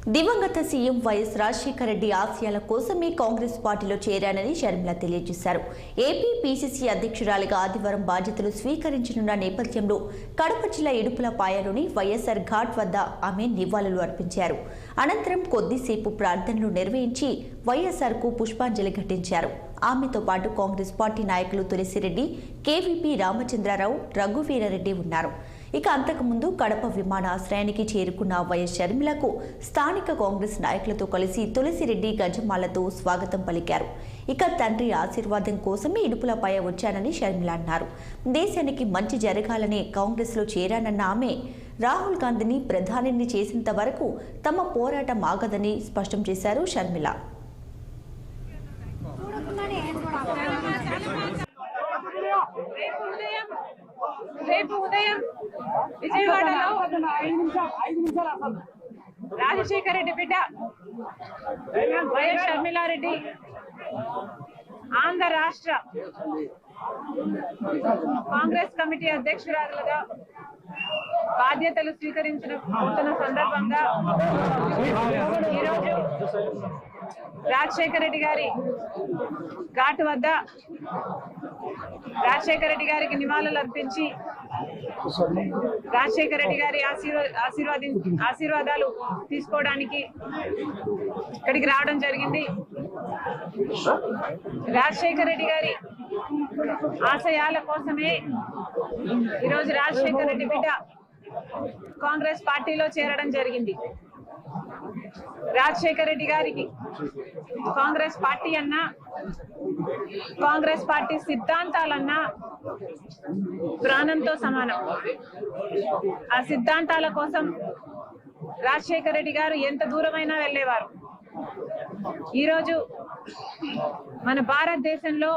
దివంగత CM YS Rajasekhara Reddy ఆశయాల కోసమే కాంగ్రెస్ పార్టీలో చేరానని షర్మిల తెలియజేశారు. ఏపీ పీసీసీ అధ్యక్షురాలిగా ఆదివారం బాధ్యతలు స్వీకరించనున్న నేపథ్యంలో కడప జిల్లా ఇడుపులపాయలోని వైఎస్ఆర్ ఘాట్ వద్ద ఆమె నివాళులు అర్పించారు. అనంతరం కొద్దిసేపు ప్రార్థనలు నిర్వహించి వైఎస్ఆర్కు పుష్పాంజలి ఘటించారు. ఆమెతో పాటు కాంగ్రెస్ పార్టీ నాయకులు తులసిరెడ్డి, కేవీపీ రామచంద్రారావు, రఘువీరారెడ్డి ఉన్నారు. ఇక అంతకుముందు కడప విమానాశ్రయానికి చేరుకున్న వైఎస్ షర్మిలకు స్థానిక కాంగ్రెస్ నాయకులతో కలిసి తులసిరెడ్డి గజమాలతో స్వాగతం పలికారు. ఇక తండ్రి ఆశీర్వాదం కోసమే ఇడుపులపాయ వచ్చానని షర్మిల అన్నారు. దేశానికి మంచి జరగాలని కాంగ్రెస్లో చేరానన్న ఆమె రాహుల్ గాంధీని ప్రధానిని చేసేంత వరకు తమ పోరాటం ఆగదని స్పష్టం చేశారు. షర్మిల రేపు ఉదయం విజయవాడలో రాజశేఖర రెడ్డి బిడ్డ వైఎస్ షర్మిలారెడ్డి ఆంధ్ర రాష్ట్ర కాంగ్రెస్ కమిటీ అధ్యక్షురాలుగా బాధ్యతలు స్వీకరించిన సందర్భంగా ఈరోజు రాజశేఖర రెడ్డి గారి ఘాట్ వద్ద రాజశేఖర రెడ్డి గారికి నివాళులు అర్పించి రాజశేఖర రెడ్డి గారి ఆశీర్వాదాలు తీసుకోవడానికి ఇక్కడికి రావడం జరిగింది. రాజశేఖర రెడ్డి గారి ఆశయాల కోసమే ఈరోజు రాజశేఖర రెడ్డి బిడ్డ కాంగ్రెస్ పార్టీలో చేరడం జరిగింది. రాజశేఖర రెడ్డి గారికి కాంగ్రెస్ పార్టీ అన్నా, కాంగ్రెస్ పార్టీ సిద్ధాంతాలన్నా ప్రాణంతో సమానం. ఆ సిద్ధాంతాల కోసం రాజశేఖర రెడ్డి గారు ఎంత దూరమైనా వెళ్ళేవారు. ఈరోజు మన భారతదేశంలో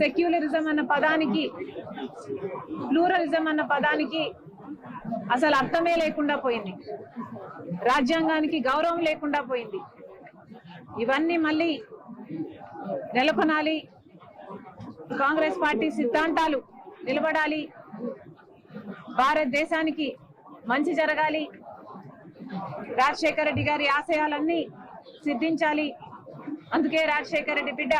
సెక్యులరిజం అన్న పదానికి, ప్లూరలిజం అన్న పదానికి అసలు అర్థమే లేకుండా పోయింది. రాజ్యాంగానికి గౌరవం లేకుండా పోయింది. ఇవన్నీ మళ్ళీ నెలకొనాలి. కాంగ్రెస్ పార్టీ సిద్ధాంతాలు నిలబడాలి. భారతదేశానికి మంచి జరగాలి. రాజశేఖర రెడ్డి గారి ఆశయాలన్నీ సిద్ధించాలి. అందుకే రాజశేఖర రెడ్డి బిడ్డ